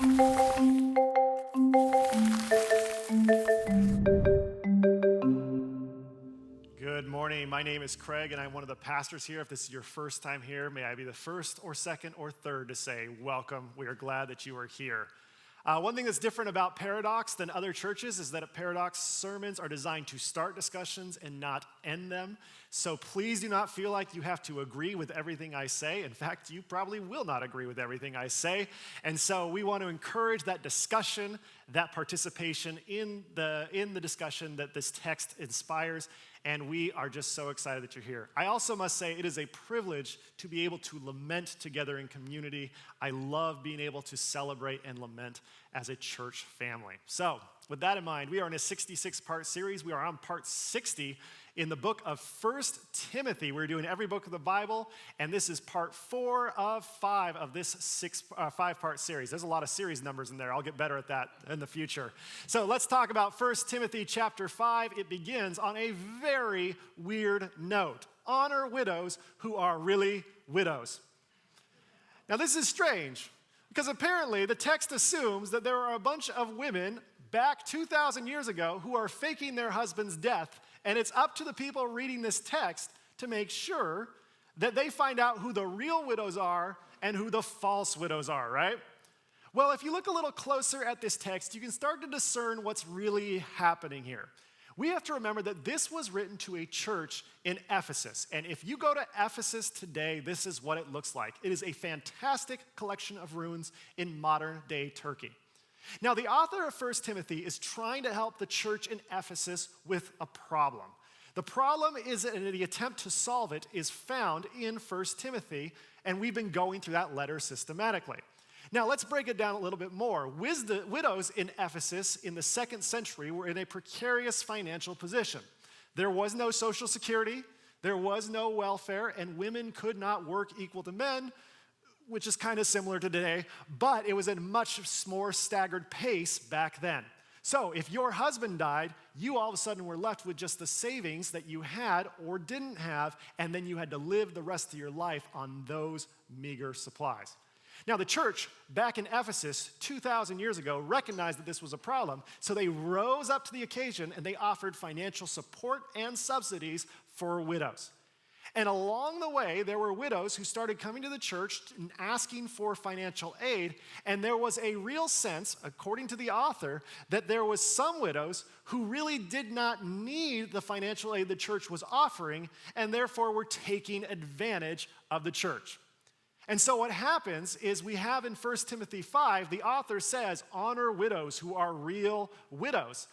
Good morning. My name is Craig, and I'm one of the pastors here. If this is your first time here, may I be the first or second or third to say welcome. We are glad that you are here. One thing that's different about Paradox than other churches is that at Paradox, sermons are designed to start discussions and not end them. So please do not feel like you have to agree with everything I say. In fact, you probably will not agree with everything I say. And so we want to encourage that discussion, that participation in the discussion that this text inspires. And we are just so excited that you're here. I also must say it is a privilege to be able to lament together in community. I love being able to celebrate and lament as a church family. So with that in mind, we are in a 66-part series. We are on part 60 in the book of 1 Timothy. We're doing every book of the Bible, and this is part 4 of 5 of this 5-part series. There's a lot of series numbers in there. I'll get better at that in the future. So let's talk about 1 Timothy chapter 5. It begins on a very weird note. Honor widows who are really widows. Now this is strange, because apparently the text assumes that there are a bunch of women back 2,000 years ago who are faking their husband's death, and it's up to the people reading this text to make sure that they find out who the real widows are and who the false widows are, right? Well, if you look a little closer at this text, you can start to discern what's really happening here. We have to remember that this was written to a church in Ephesus. And if you go to Ephesus today, this is what it looks like. It is a fantastic collection of ruins in modern-day Turkey. Now, the author of 1 Timothy is trying to help the church in Ephesus with a problem. The problem is that the attempt to solve it is found in 1 Timothy, and we've been going through that letter systematically. Now, let's break it down a little bit more. Widows in Ephesus in the 2nd century were in a precarious financial position. There was no social security, there was no welfare, and women could not work equal to men, which is kind of similar to today, but it was at a much more staggered pace back then. So if your husband died, you all of a sudden were left with just the savings that you had or didn't have, and then you had to live the rest of your life on those meager supplies. Now, the church back in Ephesus 2,000 years ago recognized that this was a problem, so they rose up to the occasion and they offered financial support and subsidies for widows. And along the way, there were widows who started coming to the church and asking for financial aid, and there was a real sense, according to the author, that there was some widows who really did not need the financial aid the church was offering, and therefore were taking advantage of the church. And so what happens is we have in 1 Timothy 5, the author says, honor widows who are real widows.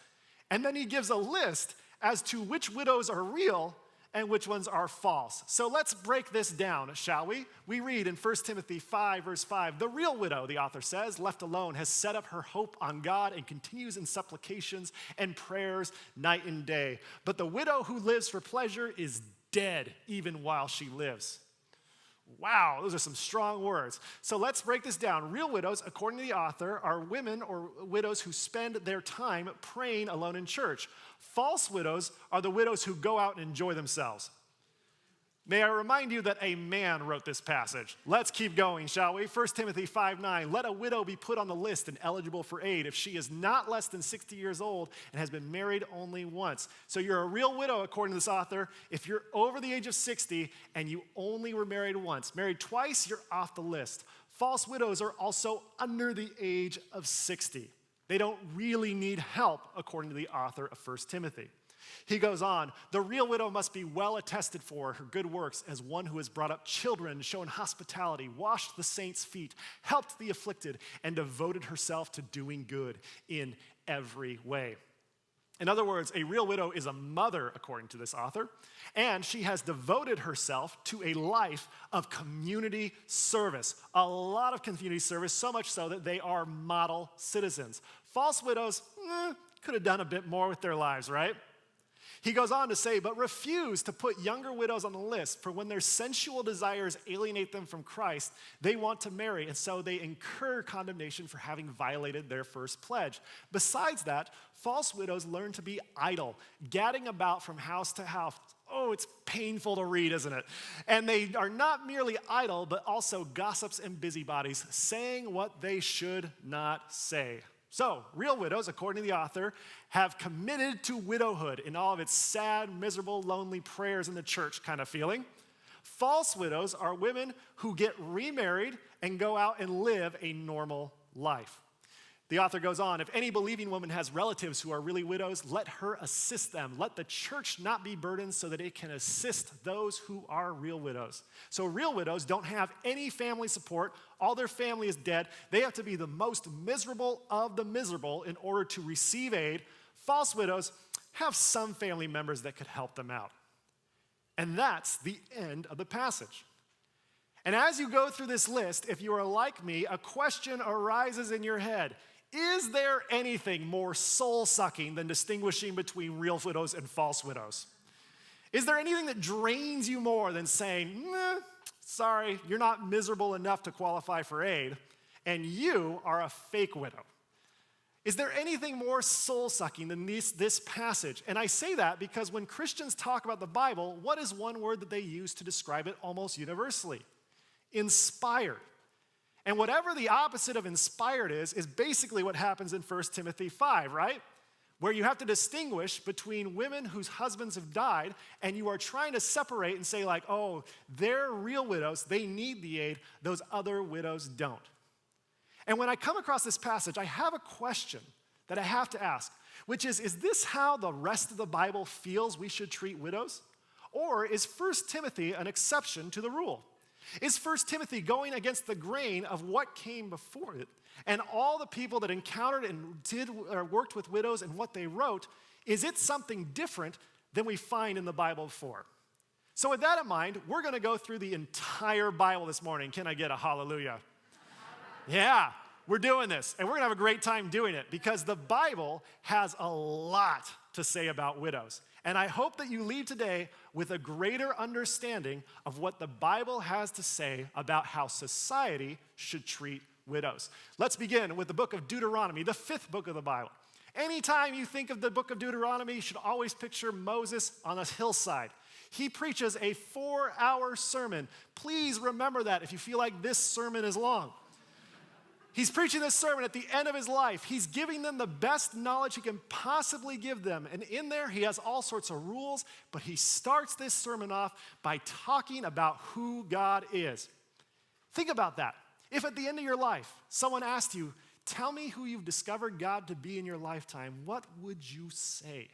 And then he gives a list as to which widows are real and which ones are false. So let's break this down, shall we? We read in 1 Timothy 5, verse 5, the real widow, the author says, left alone, has set up her hope on God and continues in supplications and prayers night and day. But the widow who lives for pleasure is dead even while she lives. Wow, those are some strong words. So let's break this down. Real widows, according to the author, are women or widows who spend their time praying alone in church. False widows are the widows who go out and enjoy themselves. May I remind you that a man wrote this passage. Let's keep going, shall we? 1 Timothy 5:9, let a widow be put on the list and eligible for aid if she is not less than 60 years old and has been married only once. So you're a real widow, according to this author, if you're over the age of 60 and you only were married once. Married twice, you're off the list. False widows are also under the age of 60. They don't really need help, according to the author of 1 Timothy. He goes on, the real widow must be well attested for her good works as one who has brought up children, shown hospitality, washed the saints' feet, helped the afflicted, and devoted herself to doing good in every way. In other words, a real widow is a mother, according to this author, and she has devoted herself to a life of community service. A lot of community service, so much so that they are model citizens. False widows could have done a bit more with their lives, right? He goes on to say, but refuse to put younger widows on the list, for when their sensual desires alienate them from Christ, they want to marry, and so they incur condemnation for having violated their first pledge. Besides that, false widows learn to be idle, gadding about from house to house, Oh, it's painful to read, isn't it? And they are not merely idle, but also gossips and busybodies, saying what they should not say. So, real widows, according to the author, have committed to widowhood in all of its sad, miserable, lonely prayers in the church kind of feeling. False widows are women who get remarried and go out and live a normal life. The author goes on, if any believing woman has relatives who are really widows, let her assist them. Let the church not be burdened so that it can assist those who are real widows. So real widows don't have any family support. All their family is dead. They have to be the most miserable of the miserable in order to receive aid. False widows have some family members that could help them out. And that's the end of the passage. And as you go through this list, if you are like me, a question arises in your head. Is there anything more soul-sucking than distinguishing between real widows and false widows? Is there anything that drains you more than saying, sorry, you're not miserable enough to qualify for aid, and you are a fake widow? Is there anything more soul-sucking than this passage? And I say that because when Christians talk about the Bible, what is one word that they use to describe it almost universally? Inspired. And whatever the opposite of inspired is basically what happens in 1 Timothy 5, right? Where you have to distinguish between women whose husbands have died, and you are trying to separate and say like, oh, they're real widows, they need the aid, those other widows don't. And when I come across this passage, I have a question that I have to ask, which is this how the rest of the Bible feels we should treat widows? Or is 1 Timothy an exception to the rule? Is 1 Timothy going against the grain of what came before it? And all the people that encountered and did or worked with widows and what they wrote, is it something different than we find in the Bible before? So with that in mind, we're going to go through the entire Bible this morning. Can I get a hallelujah? Yeah, we're doing this, and we're going to have a great time doing it because the Bible has a lot to say about widows. And I hope that you leave today with a greater understanding of what the Bible has to say about how society should treat widows. Let's begin with the book of Deuteronomy, the 5th book of the Bible. Anytime you think of the book of Deuteronomy, you should always picture Moses on a hillside. He preaches a 4-hour sermon. Please remember that if you feel like this sermon is long. He's preaching this sermon at the end of his life. He's giving them the best knowledge he can possibly give them. And in there, he has all sorts of rules, but he starts this sermon off by talking about who God is. Think about that. If at the end of your life, someone asked you, tell me who you've discovered God to be in your lifetime, what would you say?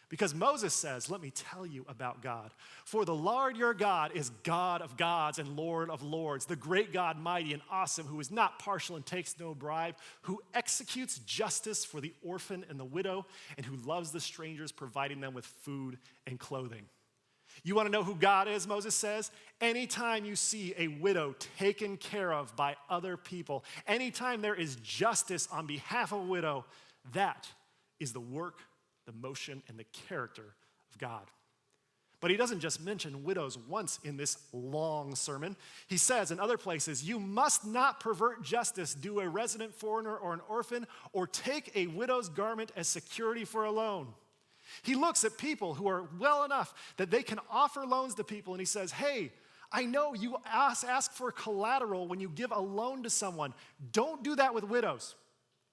Because Moses says, let me tell you about God. For the Lord your God is God of gods and Lord of lords, the great God, mighty and awesome, who is not partial and takes no bribe, who executes justice for the orphan and the widow, and who loves the strangers, providing them with food and clothing. You want to know who God is, Moses says? Anytime you see a widow taken care of by other people, anytime there is justice on behalf of a widow, that is the work, the motion, and the character of God. But he doesn't just mention widows once in this long sermon. He says in other places, you must not pervert justice, do a resident foreigner or an orphan, or take a widow's garment as security for a loan. He looks at people who are well enough that they can offer loans to people, and he says, hey, I know you ask for collateral when you give a loan to someone. Don't do that with widows.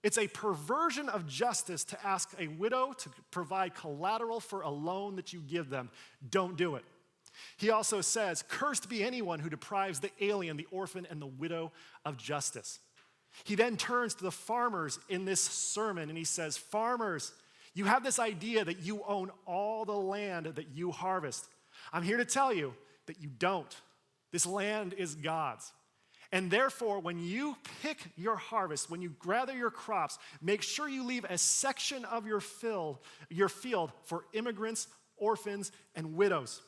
It's a perversion of justice to ask a widow to provide collateral for a loan that you give them. Don't do it. He also says, cursed be anyone who deprives the alien, the orphan, and the widow of justice. He then turns to the farmers in this sermon and he says, farmers, you have this idea that you own all the land that you harvest. I'm here to tell you that you don't. This land is God's. And therefore, when you pick your harvest, when you gather your crops, make sure you leave a section of your field for immigrants, orphans, and widows.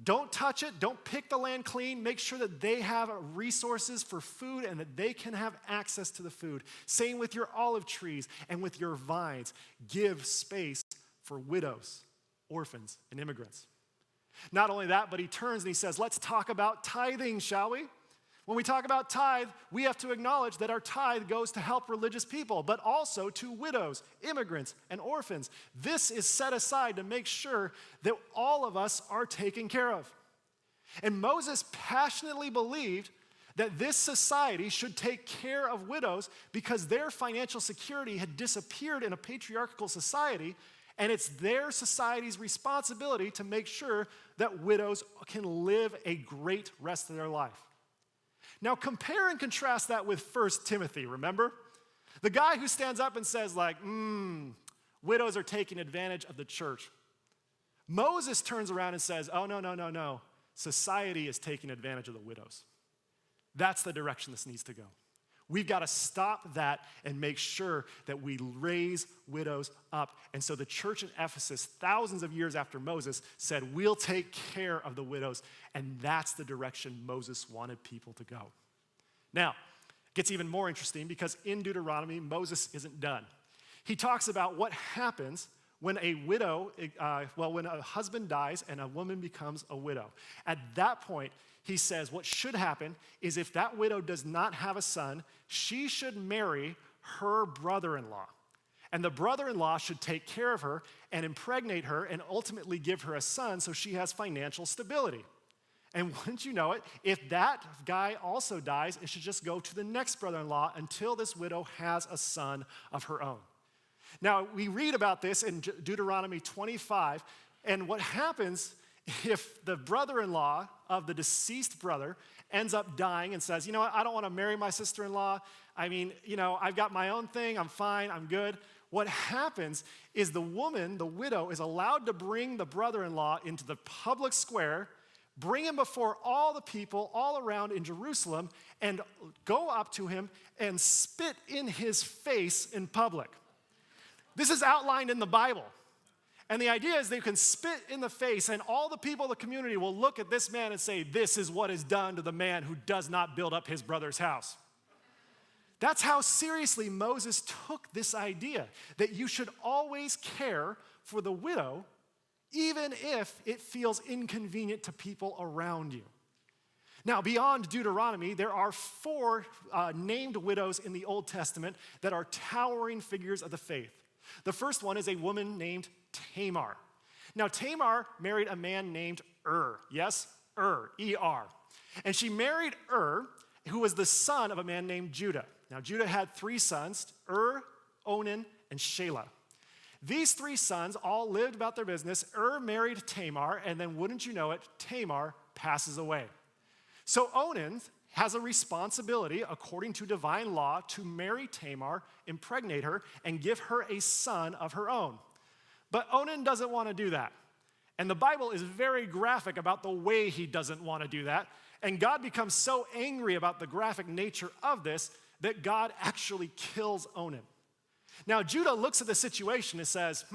Don't touch it. Don't pick the land clean. Make sure that they have resources for food and that they can have access to the food. Same with your olive trees and with your vines. Give space for widows, orphans, and immigrants. Not only that, but he turns and he says, let's talk about tithing, shall we? When we talk about tithe, we have to acknowledge that our tithe goes to help religious people, but also to widows, immigrants, and orphans. This is set aside to make sure that all of us are taken care of. And Moses passionately believed that this society should take care of widows because their financial security had disappeared in a patriarchal society, and it's their society's responsibility to make sure that widows can live a great rest of their life. Now compare and contrast that with 1 Timothy, remember? The guy who stands up and says widows are taking advantage of the church. Moses turns around and says, oh, no. Society is taking advantage of the widows. That's the direction this needs to go. We've got to stop that and make sure that we raise widows up. And so the church in Ephesus, thousands of years after Moses, said, we'll take care of the widows. And that's the direction Moses wanted people to go. Now, it gets even more interesting because in Deuteronomy, Moses isn't done. He talks about what happens when a widow, when a husband dies and a woman becomes a widow. At that point, he says what should happen is if that widow does not have a son, she should marry her brother-in-law. And the brother-in-law should take care of her and impregnate her and ultimately give her a son so she has financial stability. And wouldn't you know it, if that guy also dies, it should just go to the next brother-in-law until this widow has a son of her own. Now, we read about this in Deuteronomy 25, and what happens if the brother-in-law of the deceased brother ends up dying and says, you know what, I don't want to marry my sister-in-law. I mean, I've got my own thing. I'm fine. I'm good. What happens is the woman, the widow, is allowed to bring the brother-in-law into the public square, bring him before all the people all around in Jerusalem, and go up to him and spit in his face in public. This is outlined in the Bible. And the idea is they can spit in the face, and all the people of the community will look at this man and say, this is what is done to the man who does not build up his brother's house. That's how seriously Moses took this idea, that you should always care for the widow, even if it feels inconvenient to people around you. Now, beyond Deuteronomy, there are 4 named widows in the Old Testament that are towering figures of the faith. The first one is a woman named Tamar. Now, Tamar married a man named Yes, E-R. And she married who was the son of a man named Judah. Now, Judah had 3 sons, Onan, and Shelah. These 3 sons all lived about their business. Married Tamar, and then wouldn't you know it, Tamar passes away. So Onan has a responsibility, according to divine law, to marry Tamar, impregnate her, and give her a son of her own. But Onan doesn't want to do that. And the Bible is very graphic about the way he doesn't want to do that. And God becomes so angry about the graphic nature of this that God actually kills Onan. Now, Judah looks at the situation and says,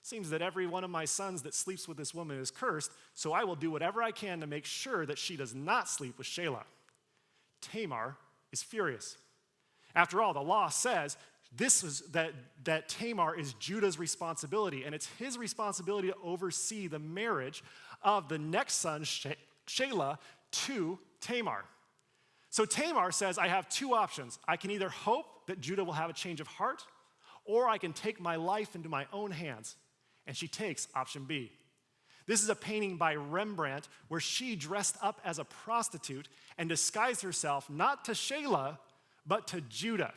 seems that every one of my sons that sleeps with this woman is cursed, so I will do whatever I can to make sure that she does not sleep with Shelah. Tamar is furious. After all, the law says that Tamar is Judah's responsibility, and it's his responsibility to oversee the marriage of the next son, Shelah, to Tamar. So Tamar says, I have 2 options. I can either hope that Judah will have a change of heart, or I can take my life into my own hands. And she takes option B. This is a painting by Rembrandt where she dressed up as a prostitute and disguised herself not to Shelah, but to Judah.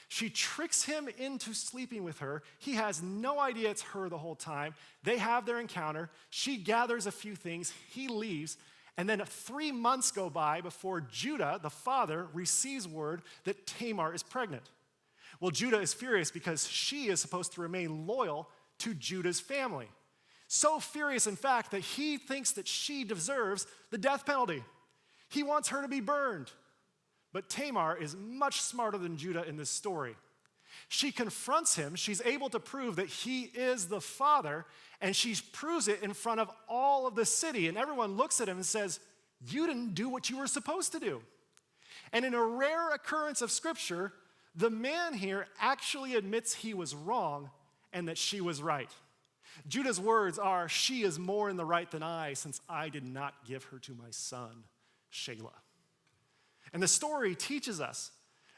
She tricks him into sleeping with her. He has no idea it's her the whole time. They have their encounter. She gathers a few things. He leaves. And then 3 months go by before Judah, the father, receives word that Tamar is pregnant. Well, Judah is furious because she is supposed to remain loyal to Judah's family. So furious, in fact, that he thinks that she deserves the death penalty. He wants her to be burned. But Tamar is much smarter than Judah in this story. She confronts him. She's able to prove that he is the father, and she proves it in front of all of the city. And everyone looks at him and says, you didn't do what you were supposed to do. And in a rare occurrence of Scripture, the man here actually admits he was wrong and that she was right. Judah's words are, she is more in the right than I, since I did not give her to my son, Shelah. And the story teaches us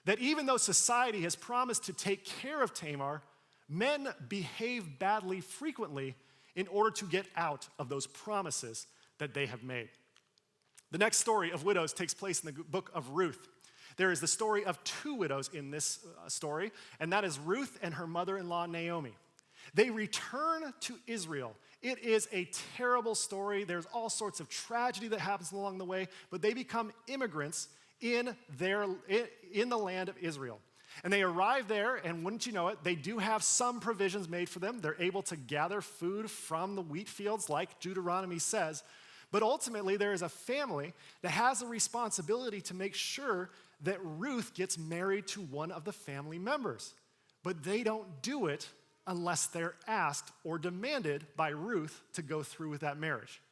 that even though society has promised to take care of Tamar, men behave badly frequently in order to get out of those promises that they have made. The next story of widows takes place in the book of Ruth. There is the story of two widows in this story, and that is Ruth and her mother-in-law Naomi. They return to Israel. It is a terrible story. There's all sorts of tragedy that happens along the way, but they become immigrants in the land of Israel. And they arrive there, and wouldn't you know it, they do have some provisions made for them. They're able to gather food from the wheat fields, like Deuteronomy says. But ultimately, there is a family that has a responsibility to make sure that Ruth gets married to one of the family members. But they don't do it unless they're asked or demanded by Ruth to go through with that marriage.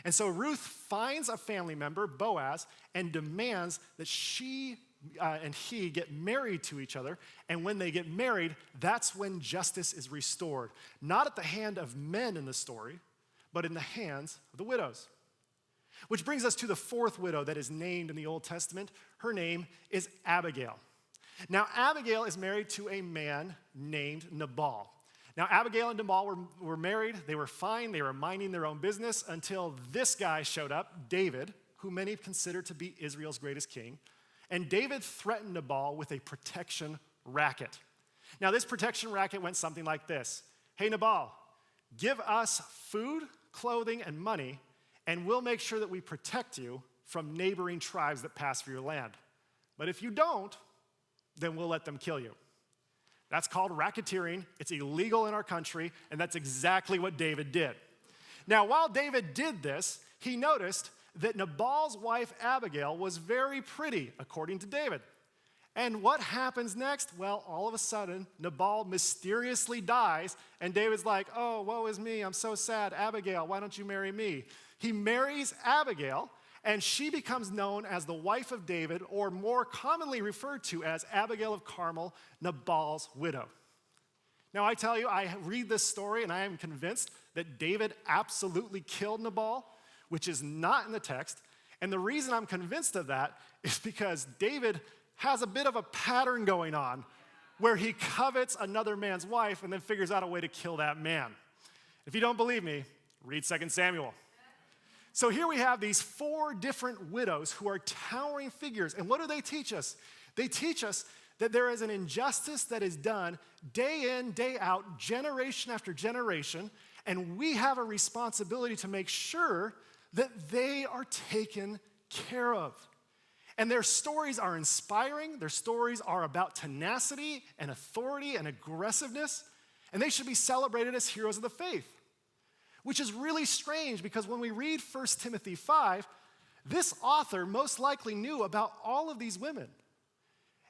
And so Ruth finds a family member, Boaz, and demands that she and he get married to each other. And when they get married, that's when justice is restored. Not at the hand of men in the story, but in the hands of the widows. Which brings us to the fourth widow that is named in the Old Testament. Her name is Abigail. Now, Abigail is married to a man named Nabal. Now, Abigail and Nabal were married. They were fine. They were minding their own business until this guy showed up, David, who many consider to be Israel's greatest king. And David threatened Nabal with a protection racket. Now, this protection racket went something like this. Hey, Nabal, give us food, clothing, and money, and we'll make sure that we protect you from neighboring tribes that pass through your land. But if you don't, then we'll let them kill you. That's called racketeering. It's illegal in our country, and that's exactly what David did. Now, while David did this, he noticed that Nabal's wife, Abigail, was very pretty, according to David. And what happens next? Well, all of a sudden, Nabal mysteriously dies, and David's like, oh, woe is me, I'm so sad. Abigail, why don't you marry me? He marries Abigail, and she becomes known as the wife of David, or more commonly referred to as Abigail of Carmel, Nabal's widow. Now, I tell you, I read this story, and I am convinced that David absolutely killed Nabal, which is not in the text. And the reason I'm convinced of that is because David has a bit of a pattern going on where he covets another man's wife and then figures out a way to kill that man. If you don't believe me, read 2 Samuel. So here we have these four different widows who are towering figures. And what do they teach us? They teach us that there is an injustice that is done day in, day out, generation after generation, and we have a responsibility to make sure that they are taken care of. And their stories are inspiring. Their stories are about tenacity and authority and aggressiveness, and they should be celebrated as heroes of the faith. Which is really strange because when we read 1 Timothy 5, this author most likely knew about all of these women.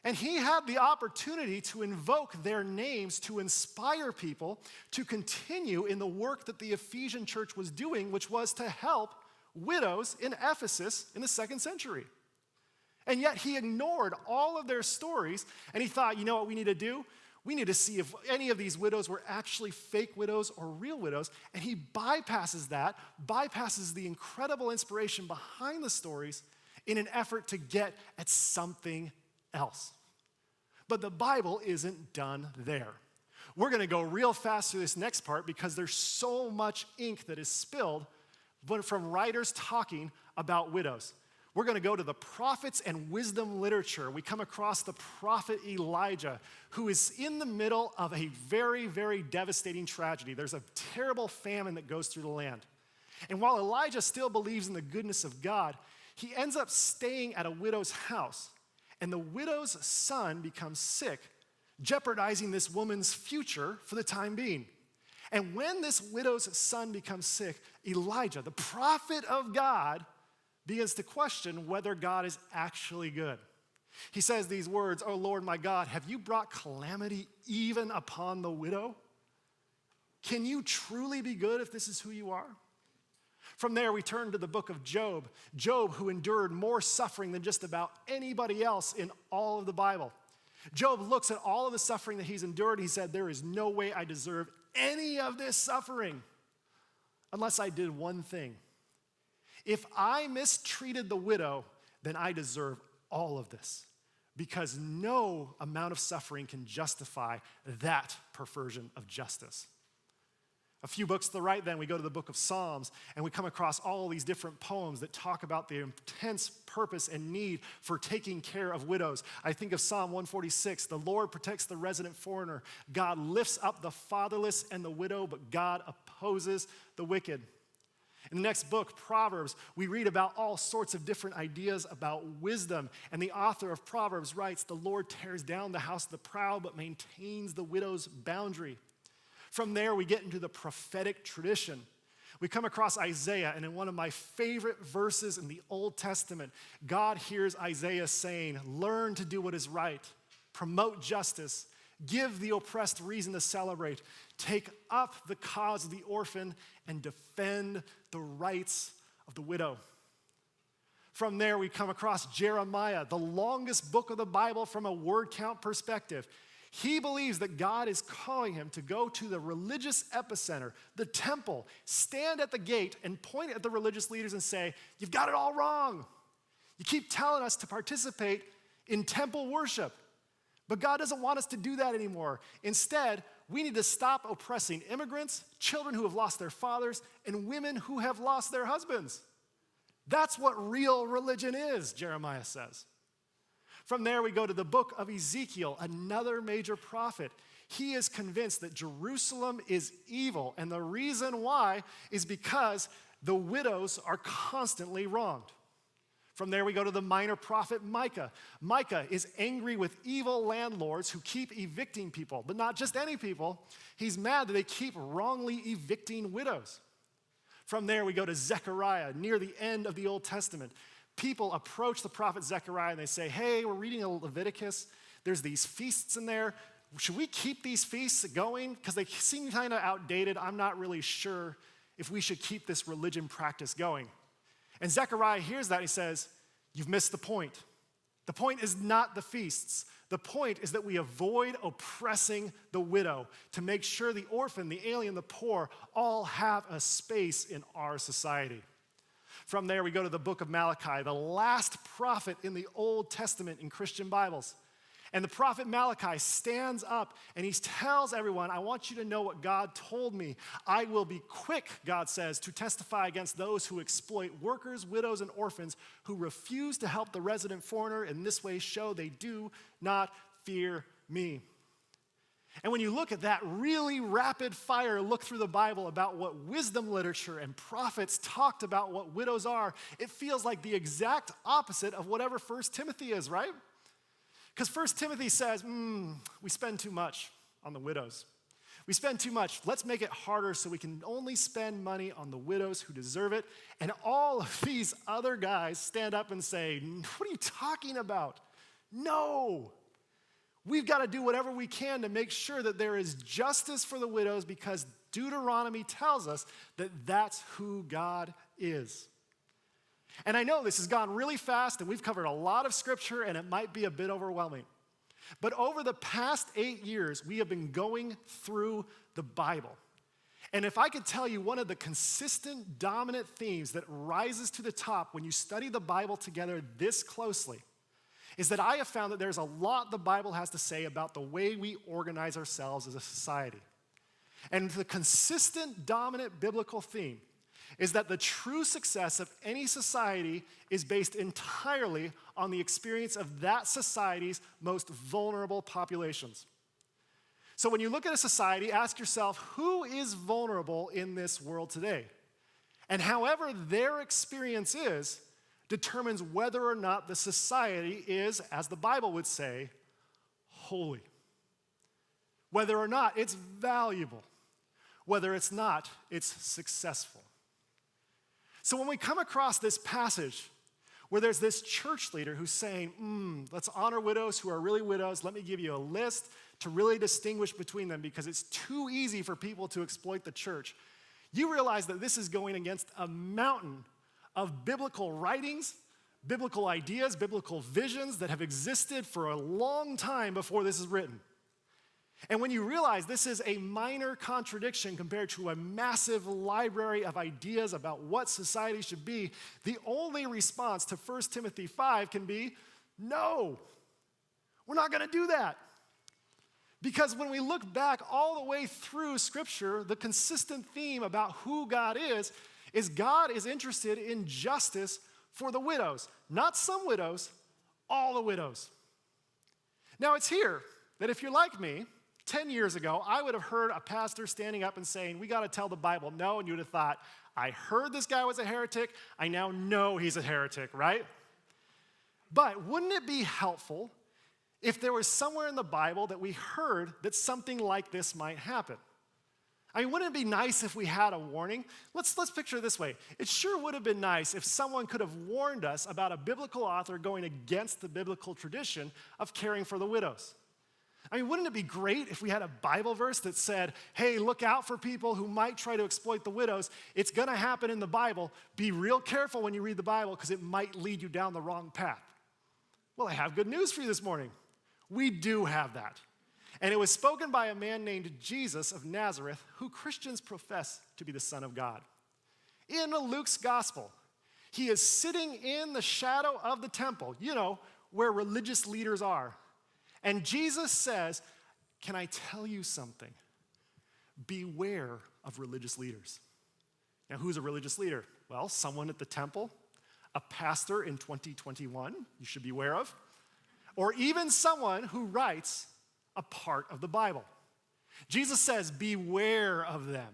And he had the opportunity to invoke their names to inspire people to continue in the work that the Ephesian church was doing, which was to help widows in Ephesus in the 2nd century. And yet he ignored all of their stories, and he thought, you know what we need to do? We need to see if any of these widows were actually fake widows or real widows. And he bypasses that, bypasses the incredible inspiration behind the stories in an effort to get at something else. But the Bible isn't done there. We're going to go real fast through this next part because there's so much ink that is spilled from writers talking about widows. We're going to go to the prophets and wisdom literature. We come across the prophet Elijah, who is in the middle of a very, very devastating tragedy. There's a terrible famine that goes through the land. And while Elijah still believes in the goodness of God, he ends up staying at a widow's house. And the widow's son becomes sick, jeopardizing this woman's future for the time being. And when this widow's son becomes sick, Elijah, the prophet of God, begins to question whether God is actually good. He says these words, "Oh Lord my God, have you brought calamity even upon the widow? Can you truly be good if this is who you are?" From there, we turn to the book of Job. Job, who endured more suffering than just about anybody else in all of the Bible. Job looks at all of the suffering that he's endured. He said, there is no way I deserve any of this suffering unless I did one thing. If I mistreated the widow, then I deserve all of this because no amount of suffering can justify that perversion of justice. A few books to the right, then, we go to the book of Psalms, and we come across all these different poems that talk about the intense purpose and need for taking care of widows. I think of Psalm 146, the Lord protects the resident foreigner. God lifts up the fatherless and the widow, but God opposes the wicked. In the next book, Proverbs, we read about all sorts of different ideas about wisdom, and the author of Proverbs writes, the Lord tears down the house of the proud, but maintains the widow's boundary. From there, we get into the prophetic tradition. We come across Isaiah, and in one of my favorite verses in the Old Testament, God hears Isaiah saying, learn to do what is right, promote justice, give the oppressed reason to celebrate, take up the cause of the orphan, and defend the rights of the widow. From there, we come across Jeremiah, the longest book of the Bible from a word count perspective. He believes that God is calling him to go to the religious epicenter, the temple, stand at the gate and point at the religious leaders and say, you've got it all wrong. You keep telling us to participate in temple worship, but God doesn't want us to do that anymore. Instead, we need to stop oppressing immigrants, children who have lost their fathers, and women who have lost their husbands. That's what real religion is, Jeremiah says. From there, we go to the book of Ezekiel, another major prophet. He is convinced that Jerusalem is evil, and the reason why is because the widows are constantly wronged. From there, we go to the minor prophet Micah. Micah is angry with evil landlords who keep evicting people, but not just any people. He's mad that they keep wrongly evicting widows. From there, we go to Zechariah, near the end of the Old Testament. People approach the prophet Zechariah and they say, hey, we're reading Leviticus. There's these feasts in there. Should we keep these feasts going? Because they seem kind of outdated. I'm not really sure if we should keep this religion practice going. And Zechariah hears that. He says, you've missed the point. The point is not the feasts. The point is that we avoid oppressing the widow to make sure the orphan, the alien, the poor all have a space in our society. From there, we go to the book of Malachi, the last prophet in the Old Testament in Christian Bibles. And the prophet Malachi stands up and he tells everyone, I want you to know what God told me. I will be quick, God says, to testify against those who exploit workers, widows, and orphans who refuse to help the resident foreigner in this way show they do not fear me. And when you look at that really rapid fire look through the Bible about what wisdom literature and prophets talked about what widows are, it feels like the exact opposite of whatever 1 Timothy is, right? Because 1 Timothy says, we spend too much on the widows. We spend too much. Let's make it harder so we can only spend money on the widows who deserve it. And all of these other guys stand up and say, what are you talking about? No. We've got to do whatever we can to make sure that there is justice for the widows because Deuteronomy tells us that that's who God is. And I know this has gone really fast and we've covered a lot of scripture and it might be a bit overwhelming. But over the past 8 years, we have been going through the Bible. And if I could tell you one of the consistent, dominant themes that rises to the top when you study the Bible together this closely, is that I have found that there's a lot the Bible has to say about the way we organize ourselves as a society. And the consistent, dominant biblical theme is that the true success of any society is based entirely on the experience of that society's most vulnerable populations. So when you look at a society, ask yourself, who is vulnerable in this world today? And however their experience is, determines whether or not the society is, as the Bible would say, holy. Whether or not it's valuable. Whether it's not, it's successful. So when we come across this passage where there's this church leader who's saying, let's honor widows who are really widows, let me give you a list to really distinguish between them because it's too easy for people to exploit the church, you realize that this is going against a mountain of biblical writings, biblical ideas, biblical visions that have existed for a long time before this is written. And when you realize this is a minor contradiction compared to a massive library of ideas about what society should be, the only response to 1 Timothy 5 can be, No, we're not going to do that. Because when we look back all the way through Scripture, the consistent theme about who God is God is interested in justice for the widows. Not some widows, all the widows. Now it's here that if you're like me, 10 years ago, I would have heard a pastor standing up and saying, we got to tell the Bible no, and you would have thought, I heard this guy was a heretic, I now know he's a heretic, right? But wouldn't it be helpful if there was somewhere in the Bible that we heard that something like this might happen? I mean, wouldn't it be nice if we had a warning? Let's picture it this way. It sure would have been nice if someone could have warned us about a biblical author going against the biblical tradition of caring for the widows. I mean, wouldn't it be great if we had a Bible verse that said, hey, look out for people who might try to exploit the widows. It's going to happen in the Bible. Be real careful when you read the Bible because it might lead you down the wrong path. Well, I have good news for you this morning. We do have that. And it was spoken by a man named Jesus of Nazareth, who Christians profess to be the Son of God. In Luke's gospel, he is sitting in the shadow of the temple, where religious leaders are. And Jesus says, can I tell you something? Beware of religious leaders. Now, who's a religious leader? Well, someone at the temple, a pastor in 2021, you should be aware of, or even someone who writes a part of the Bible. Jesus says, beware of them,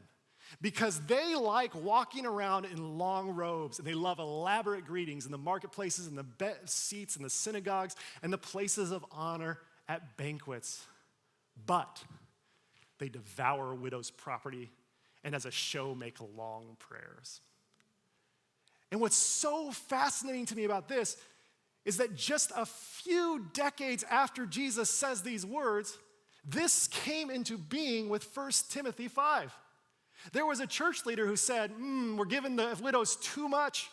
because they like walking around in long robes, and they love elaborate greetings in the marketplaces, and the seats in the synagogues, and the places of honor at banquets. But they devour a widow's property, and as a show make long prayers. And what's so fascinating to me about this is that just a few decades after Jesus says these words, this came into being with 1 Timothy 5. There was a church leader who said, we're giving the widows too much.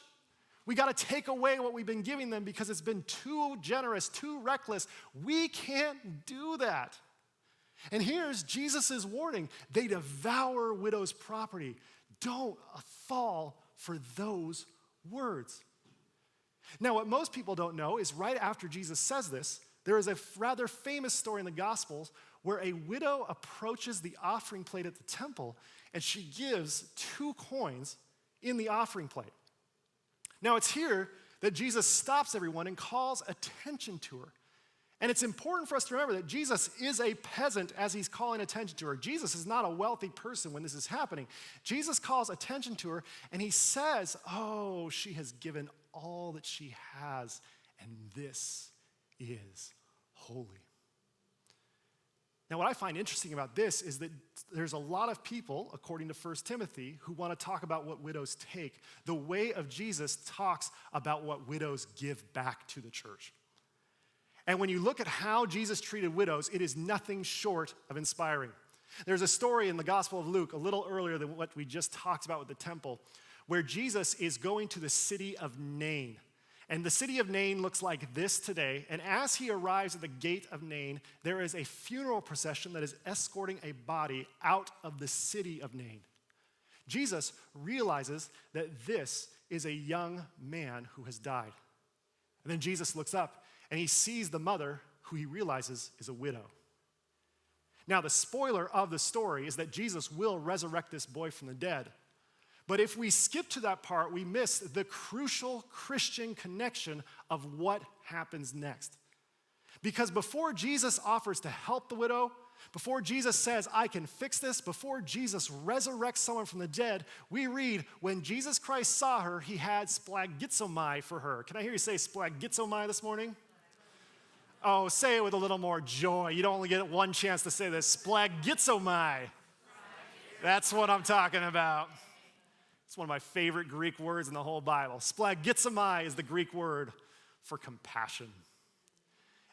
We got to take away what we've been giving them because it's been too generous, too reckless. We can't do that. And here's Jesus' warning. They devour widows' property. Don't fall for those words. Now, what most people don't know is right after Jesus says this, there is a rather famous story in the Gospels where a widow approaches the offering plate at the temple and she gives 2 coins in the offering plate. Now, it's here that Jesus stops everyone and calls attention to her. And it's important for us to remember that Jesus is a peasant as he's calling attention to her. Jesus is not a wealthy person when this is happening. Jesus calls attention to her and he says, oh, she has given all that she has, and this is holy. Now, what I find interesting about this is that there's a lot of people, according to 1 Timothy, who want to talk about what widows take. The way of Jesus talks about what widows give back to the church. And when you look at how Jesus treated widows, it is nothing short of inspiring. There's a story in the Gospel of Luke, a little earlier than what we just talked about with the temple, where Jesus is going to the city of Nain. And the city of Nain looks like this today. And as he arrives at the gate of Nain, there is a funeral procession that is escorting a body out of the city of Nain. Jesus realizes that this is a young man who has died. And then Jesus looks up and he sees the mother, who he realizes is a widow. Now, the spoiler of the story is that Jesus will resurrect this boy from the dead. But if we skip to that part, we miss the crucial Christian connection of what happens next. Because before Jesus offers to help the widow, before Jesus says, I can fix this, before Jesus resurrects someone from the dead, we read, when Jesus Christ saw her, he had splagizomai for her. Can I hear you say splagizomai this morning? Oh, say it with a little more joy. You don't only get one chance to say this. Splagizomai. That's what I'm talking about. It's one of my favorite Greek words in the whole Bible. Splagizomai is the Greek word for compassion.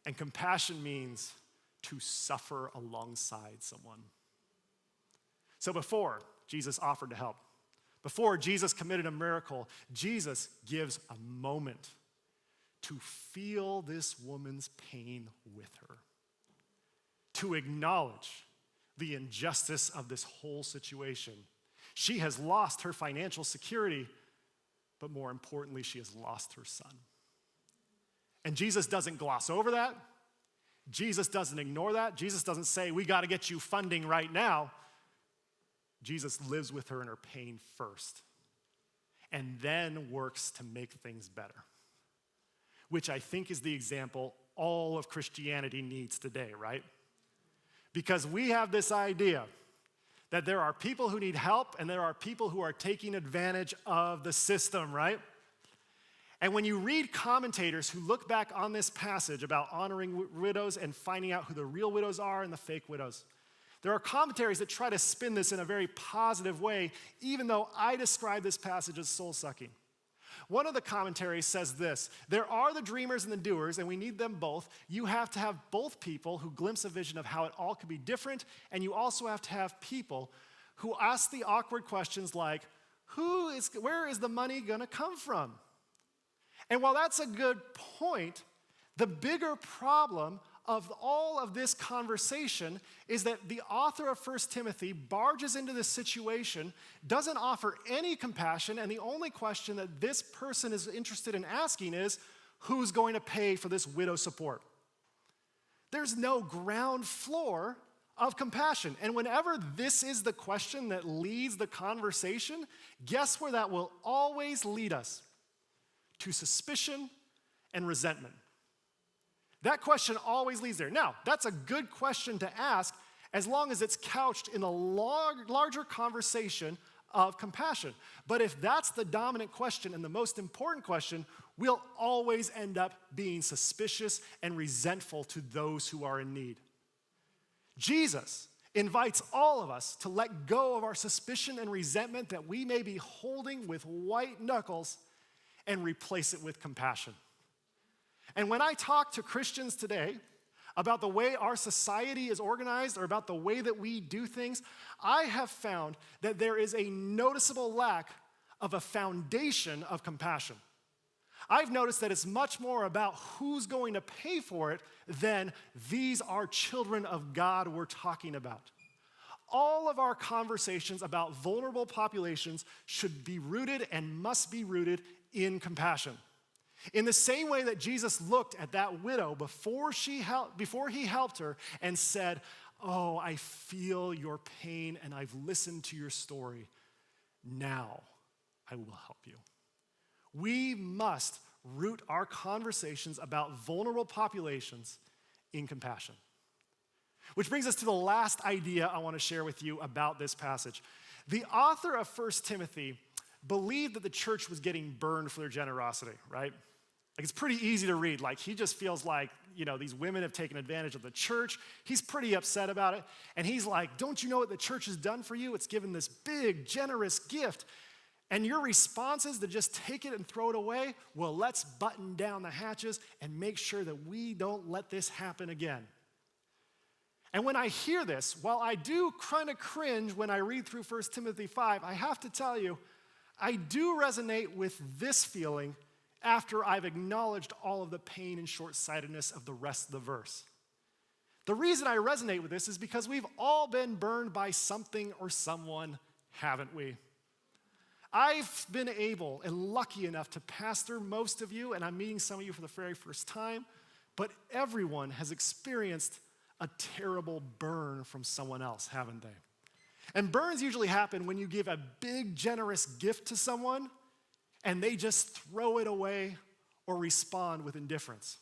And compassion means to suffer alongside someone. So before Jesus offered to help, before Jesus committed a miracle, Jesus gives a moment to feel this woman's pain with her, to acknowledge the injustice of this whole situation. She has lost her financial security, but more importantly, she has lost her son. And Jesus doesn't gloss over that. Jesus doesn't ignore that. Jesus doesn't say, we got to get you funding right now. Jesus lives with her in her pain first and then works to make things better, which I think is the example all of Christianity needs today, right? Because we have this idea that there are people who need help and there are people who are taking advantage of the system, right? And when you read commentators who look back on this passage about honoring widows and finding out who the real widows are and the fake widows, there are commentaries that try to spin this in a very positive way, even though I describe this passage as soul-sucking. One of the commentaries says this: there are the dreamers and the doers, and we need them both. You have to have both people who glimpse a vision of how it all could be different, and you also have to have people who ask the awkward questions like, where is the money going to come from? And while that's a good point, the bigger problem of all of this conversation is that the author of 1 Timothy barges into this situation, doesn't offer any compassion, and the only question that this person is interested in asking is, who's going to pay for this widow support? There's no ground floor of compassion. And whenever this is the question that leads the conversation, guess where that will always lead us? To suspicion and resentment. That question always leads there. Now, that's a good question to ask as long as it's couched in a larger conversation of compassion. But if that's the dominant question and the most important question, we'll always end up being suspicious and resentful to those who are in need. Jesus invites all of us to let go of our suspicion and resentment that we may be holding with white knuckles and replace it with compassion. And when I talk to Christians today about the way our society is organized or about the way that we do things, I have found that there is a noticeable lack of a foundation of compassion. I've noticed that it's much more about who's going to pay for it than these are children of God we're talking about. All of our conversations about vulnerable populations should be rooted and must be rooted in compassion. In the same way that Jesus looked at that widow before he helped her and said, oh, I feel your pain and I've listened to your story. Now I will help you. We must root our conversations about vulnerable populations in compassion. Which brings us to the last idea I want to share with you about this passage. The author of 1 Timothy believed that the church was getting burned for their generosity, right? Like, it's pretty easy to read. Like, he just feels like, these women have taken advantage of the church. He's pretty upset about it. And he's like, don't you know what the church has done for you? It's given this big, generous gift. And your response is to just take it and throw it away? Well, let's button down the hatches and make sure that we don't let this happen again. And when I hear this, while I do kind of cringe when I read through 1 Timothy 5, I have to tell you, I do resonate with this feeling after I've acknowledged all of the pain and short-sightedness of the rest of the verse. The reason I resonate with this is because we've all been burned by something or someone, haven't we? I've been able and lucky enough to pastor most of you, and I'm meeting some of you for the very first time, but everyone has experienced a terrible burn from someone else, haven't they? And burns usually happen when you give a big, generous gift to someone and they just throw it away or respond with indifference.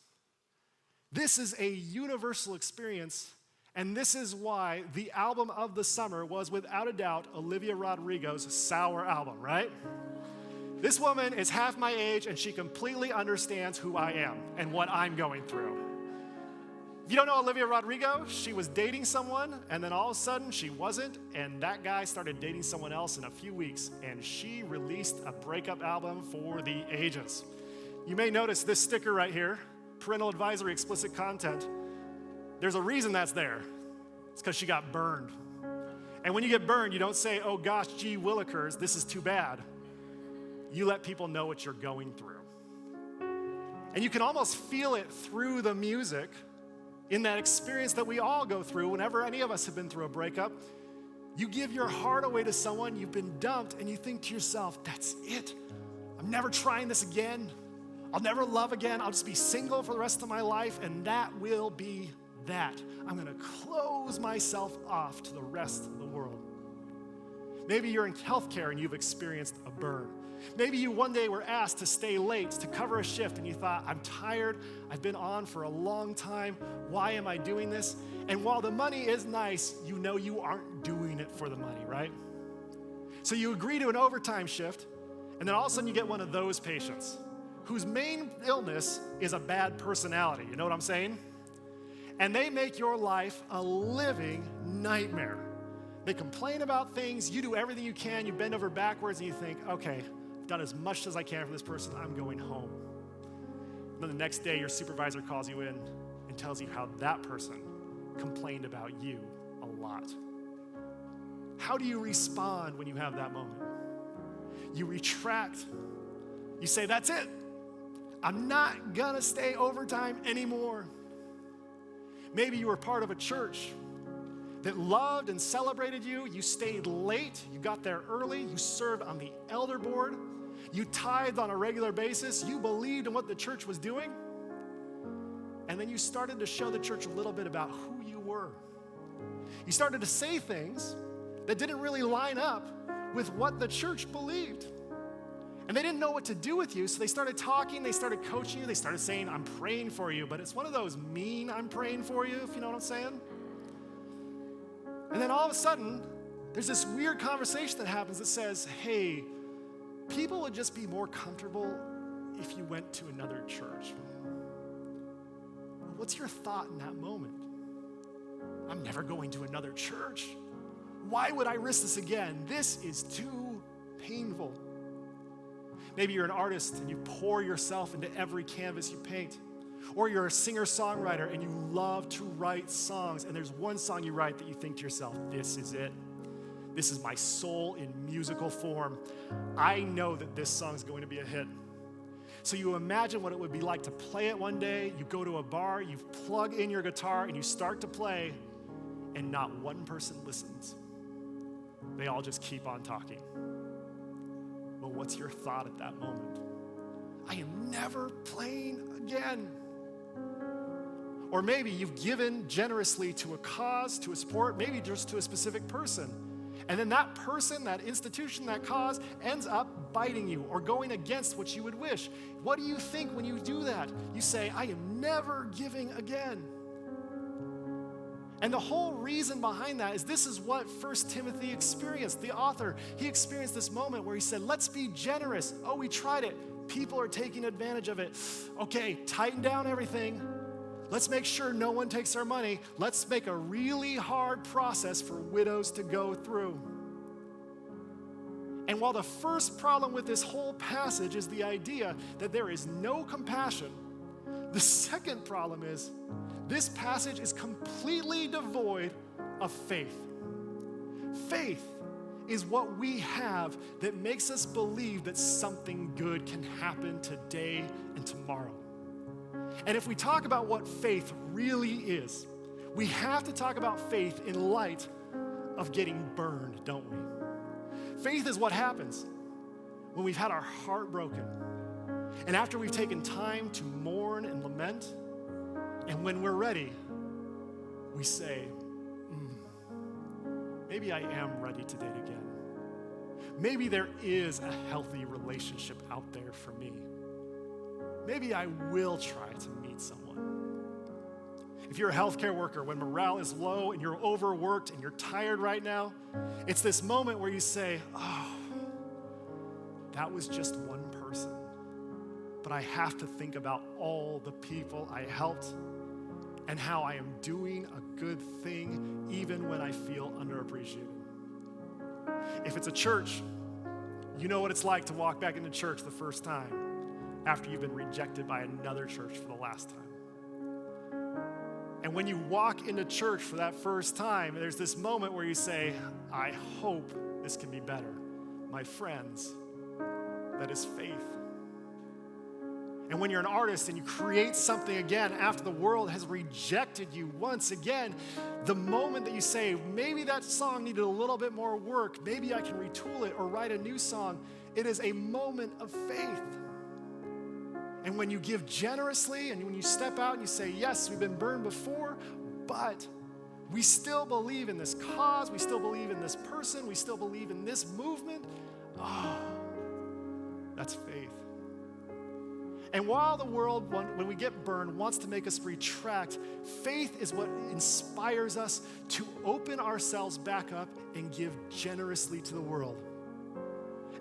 This is a universal experience, and this is why the album of the summer was, without a doubt, Olivia Rodrigo's Sour album, right? This woman is half my age, and she completely understands who I am and what I'm going through. If you don't know Olivia Rodrigo, she was dating someone, and then all of a sudden she wasn't, and that guy started dating someone else in a few weeks, and she released a breakup album for the ages. You may notice this sticker right here, parental advisory, explicit content. There's a reason that's there. It's because she got burned. And when you get burned, you don't say, oh gosh, gee willikers, this is too bad. You let people know what you're going through. And you can almost feel it through the music in that experience that we all go through whenever any of us have been through a breakup. You give your heart away to someone, you've been dumped, and you think to yourself, that's it. I'm never trying this again. I'll never love again. I'll just be single for the rest of my life, and that will be that. I'm going to close myself off to the rest of the world. Maybe you're in healthcare and you've experienced a burn. Maybe you one day were asked to stay late to cover a shift and you thought, I'm tired, I've been on for a long time, why am I doing this? And while the money is nice, you know you aren't doing it for the money, right? So you agree to an overtime shift, and then all of a sudden you get one of those patients whose main illness is a bad personality, you know what I'm saying? And they make your life a living nightmare. They complain about things, you do everything you can, you bend over backwards and you think, okay, I've done as much as I can for this person, I'm going home. And then the next day your supervisor calls you in and tells you how that person complained about you a lot. How do you respond when you have that moment? You retract. You say, that's it. I'm not gonna stay overtime anymore. Maybe you were part of a church that loved and celebrated you. You stayed late, you got there early, you served on the elder board, you tithed on a regular basis, you believed in what the church was doing, and then you started to show the church a little bit about who you were. You started to say things that didn't really line up with what the church believed. And they didn't know what to do with you, so they started talking, they started coaching you, they started saying, I'm praying for you, but it's one of those mean I'm praying for you, if you know what I'm saying. And then all of a sudden, there's this weird conversation that happens that says, hey, people would just be more comfortable if you went to another church. What's your thought in that moment? I'm never going to another church. Why would I risk this again? This is too painful. Maybe you're an artist and you pour yourself into every canvas you paint. Or you're a singer-songwriter and you love to write songs, and there's one song you write that you think to yourself, this is it. This is my soul in musical form. I know that this song's going to be a hit. So you imagine what it would be like to play it one day. You go to a bar, you plug in your guitar, and you start to play, and not one person listens. They all just keep on talking. Well, what's your thought at that moment? I am never playing again. Or maybe you've given generously to a cause, to a sport, maybe just to a specific person. And then that person, that institution, that cause ends up biting you or going against what you would wish. What do you think when you do that? You say, I am never giving again. And the whole reason behind that is this is what 1 Timothy experienced. The author, he experienced this moment where he said, let's be generous. Oh, we tried it. People are taking advantage of it. Okay, tighten down everything. Let's make sure no one takes our money. Let's make a really hard process for widows to go through. And while the first problem with this whole passage is the idea that there is no compassion, the second problem is this passage is completely devoid of faith. Faith is what we have that makes us believe that something good can happen today and tomorrow. And if we talk about what faith really is, we have to talk about faith in light of getting burned, don't we? Faith is what happens when we've had our heart broken, and after we've taken time to mourn and lament, and when we're ready, we say, maybe I am ready to date again. Maybe there is a healthy relationship out there for me. Maybe I will try to meet someone. If you're a healthcare worker, when morale is low and you're overworked and you're tired right now, it's this moment where you say, oh, that was just one person. But I have to think about all the people I helped and how I am doing a good thing even when I feel underappreciated. If it's a church, you know what it's like to walk back into church the first time after you've been rejected by another church for the last time. And when you walk into church for that first time, there's this moment where you say, I hope this can be better. My friends, that is faith. And when you're an artist and you create something again after the world has rejected you once again, the moment that you say, maybe that song needed a little bit more work, maybe I can retool it or write a new song, it is a moment of faith. And when you give generously and when you step out and you say, yes, we've been burned before, but we still believe in this cause, we still believe in this person, we still believe in this movement, that's faith. And while the world, when we get burned, wants to make us retract, faith is what inspires us to open ourselves back up and give generously to the world.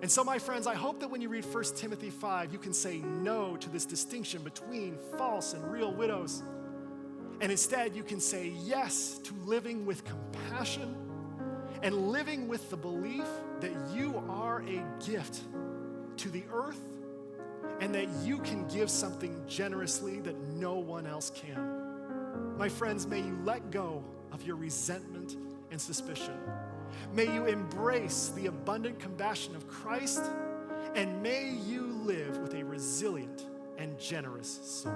And so, my friends, I hope that when you read 1 Timothy 5, you can say no to this distinction between false and real widows. And instead, you can say yes to living with compassion and living with the belief that you are a gift to the earth and that you can give something generously that no one else can. My friends, may you let go of your resentment and suspicion. May you embrace the abundant compassion of Christ, and may you live with a resilient and generous soul.